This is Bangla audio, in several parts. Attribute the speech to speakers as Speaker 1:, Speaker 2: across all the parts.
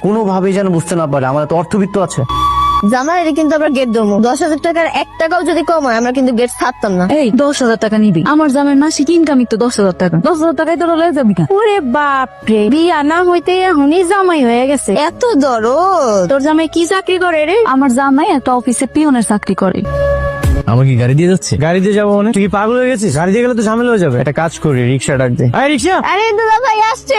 Speaker 1: কোনোভাবেই যেন বুঝতে না পারে আমাদের তো অর্থবিত্ত আছে।
Speaker 2: জামাই কিন্তু আমরা গেট দেবো, 10,000 টাকার 1 টাকাও যদি কম হয় আমরা কিন্তু গেট ছাড়তাম না।
Speaker 3: এই 10,000 টাকা নিবি? আমার জামাই মাসিক ইনকামই তো 10,000 টাকা। 10,000 টাকায় তোরা লয়ে যাবি না?
Speaker 2: ওরে বাপ রে, বিয়া না হইতে এখনই জামাই হয়ে গেছে, এত দরদ।
Speaker 3: তোর জামাই কি চাকরি করে রে? আমার জামাই একটা অফিসে পিয়নের চাকরি করে।
Speaker 1: আমাকে কি গাড়ি দিয়ে যাচ্ছে? গাড়ি দিয়ে যাবো মানে? তুই কি পাগল হয়ে গেছিস? গাড়ি দিয়ে গেলে তো ঝামেলা হয়ে যাবে। একটা কাজ করি, রিক্সা ডাক দে। আরে রিক্সা!
Speaker 2: আরে দুলা ভাই আসছে,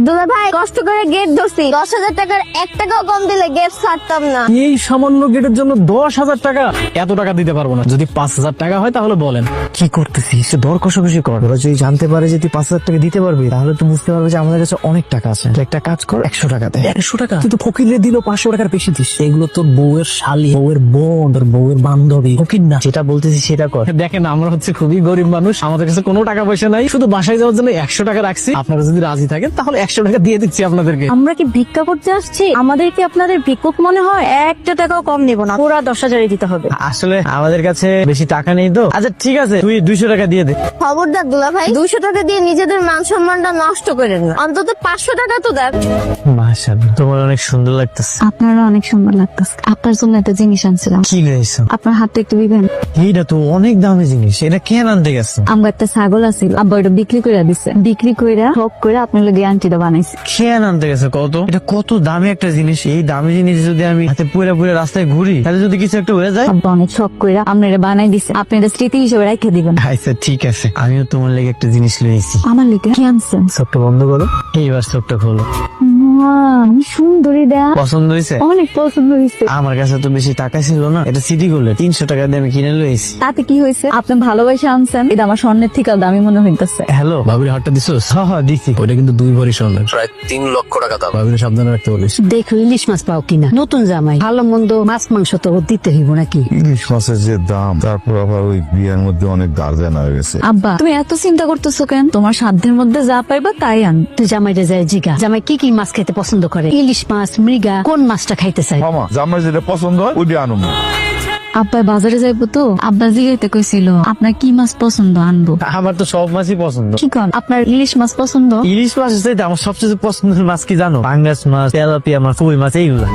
Speaker 2: দুলা ভাই কষ্ট করে গেট ধরছি, 10,000 টাকার 1 টাকাও কম দিলে গেট ছাড়তাম না।
Speaker 1: এই সামান্য গেটের জন্য 10,000 টাকা? এত টাকা দিতে পারবো না। যদি 5,000 টাকা হয় তাহলে বলেন। কি করতেছিস? দর কষাকষি কর। ওরা যদি জানতে পারে যে তুই 5,000 টাকা দিতে পারবি তাহলে তো বুঝতে পারবে যে আমাদের কাছে অনেক টাকা আছে। তুই একটা কাজ কর, 100 টাকা দে। 100 টাকা? তুই তো ফকিরে দিল 500 টাকার বেশি দিস। এগুলো তোর বউয়ের শালি, বউয়ের বোন, তোর বউয়ের বান্ধবী, ফকির না। যেটা বলতেছি সেটা কর। দেখেন আমরা হচ্ছে খুবই গরিব মানুষ, আমাদের কাছে কোনো টাকা পয়সা নাই, শুধু বাসায় যাওয়ার জন্য 100 টাকা রাখছি। আপনারা যদি রাজি থাকেন তাহলে 100 টাকা দিয়ে দিচ্ছি আপনাদেরকে।
Speaker 3: আমরা কি ভিক্ষা করতে আসছি? আমাদের কি আপনাদের ভিক্ষুক মনে হয়? 1 টাকাও কম নেব না, পুরা 10,000 দিতে হবে।
Speaker 1: আসলে আমাদের কাছে বেশি টাকা নেই তো। আচ্ছা ঠিক আছে, তুই 200 টাকা দিয়ে দে।
Speaker 2: খবরদার দুলা ভাই, 200 টাকা দিয়ে নিজেদের মান সম্মানটা নষ্ট করেন না, অন্তত 500 টাকা তো দেন।
Speaker 1: মাশাআল্লাহ, তোমার অনেক সুন্দর লাগতেছে।
Speaker 3: আপনারা অনেক সুন্দর লাগতেছে। আপনার জন্য একটা জিনিস আনছিলাম,
Speaker 1: কি নিয়েছো?
Speaker 3: আপনার হাতে একটু দিবেন?
Speaker 1: এইটা তো অনেক দামি জিনিস, এটা কেন আনতে গেছো?
Speaker 3: আমার একটা ছাগল আছিল, আব্বা ওটা বিক্রি করে দিছে। বিক্রি কইরা শখ করে আপনার লাগে আন্টিটা বানাইছে।
Speaker 1: কেন আনতে গেছো কত? এটা কত দামি একটা জিনিস, এই দামি জিনিস যদি আমি হাতে পুরে পুরে রাস্তায় ঘুরি তাহলে যদি কিছু একটা হয়ে যায়?
Speaker 3: আব্বা অনেক শখ করে আপনারা বানাই দিছে, আপনি এটা স্মৃতি হিসেবে রেখে দিবেন।
Speaker 1: আচ্ছা ঠিক আছে, আমিও তোমার লেগে একটা জিনিস লইছি।
Speaker 3: আমার লিগে কি আনছেন?
Speaker 1: চোখটা বন্ধ করো, এইবার চোখটা খোলো।
Speaker 3: সুন্দরী দেয়া,
Speaker 1: পছন্দ হয়েছে?
Speaker 3: অনেক পছন্দ হয়েছে।
Speaker 1: আমার কাছে তো বেশি টাকা ছিল না, এটা সিটি গোল্ডের 300 টাকা দিয়ে আমি কিনে লইছি।
Speaker 3: তাতে কি হয়েছে? আপনি ভালোবাসা আনছেন, এটা আমার স্বর্ণের থেকে দামি মনে হইতেছে।
Speaker 1: হ্যালো, ভাবির হাটটা দিছোস? হ্যাঁ দিছি। ওইটা কিন্তু 2 ভরি স্বর্ণের, প্রায় 3 লক্ষ টাকা দাম। ভাবির সাবধানে রাখতে বলিস।
Speaker 4: দেখো ইলিশ মাছ পাও কিনা, নতুন জামাই, ভালো মন্দ মাছ মাংস তো দিতে হইব নাকি।
Speaker 5: ইলিশ মাছের যে দাম, তারপর আবার ওই বিয়ের মধ্যে অনেক গার্জেন হয়ে গেছে।
Speaker 3: আব্বা তুমি এত চিন্তা করতেছো কেন? তোমার সাধ্যের মধ্যে যা পাইবা তাই আন।
Speaker 4: তুই জামাইটা যায় জিগা, জামাই কি কি মাছ খেতে পছন্দ করে, ইলিশ মাছ, মৃগা, কোন মাছটা খাইতে চাই।
Speaker 5: মামা জামাই যেটা পছন্দ হয় ওইটা আনুন।
Speaker 3: আব্বা বাজারে যাইবো তো, আব্বা জিগাইতে কইছিল আপনার কি মাছ পছন্দ আনবো।
Speaker 1: আমার তো সব মাছই পছন্দ।
Speaker 3: কি কন, আপনার ইলিশ মাছ পছন্দ?
Speaker 1: ইলিশ মাছ চাইতে আমার সবচেয়ে পছন্দের মাছ কি জানো? পাঙ্গাস মাছ, তেলাপিয়া মাছ, কই মাছ, এইগুলা।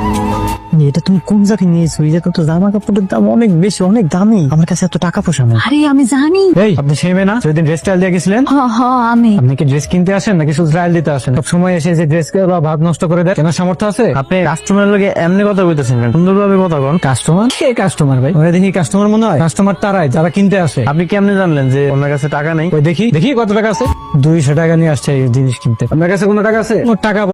Speaker 1: এটা তুমি কোন জায়গায় নিয়েছো? এই জায়গা তো জামা কাপড়ের দাম অনেক বেশি, অনেক দামি। আমার কাছে এত টাকা পয়সা নেই।
Speaker 3: আরে আমি জানি।
Speaker 1: এই আপনি সেই মেয়ে না সেদিন ড্রেস স্টাইল দিয়ে গেছিলেন?
Speaker 3: হ হ আমি।
Speaker 1: আপনি কি ড্রেস কিনতে আসেন নাকি শুধু ট্রায়াল দিতে আসেন? সব সময় এসে যে ড্রেস বা ভাব নষ্ট করে দেয়, কেনার সামর্থ্য আছে? আপনি কাস্টমারের লগে এমনি কথা বলতেছেন কেন? সুন্দরভাবে কথা বল। কাস্টমার? কে কাস্টমার ভাই? ওরা দেখি কাস্টমার মনে হয়? কাস্টমার তারাই যারা কিনতে আসে। আপনি কেমনে জানলেন যে ওনার কাছে টাকা নেই? ওই দেখি দেখি কত টাকা আছে। 200 টাকা নিয়ে আসছে এই জিনিস কিনতে। আপনার কাছে কোনো টাকা আছে? টাকা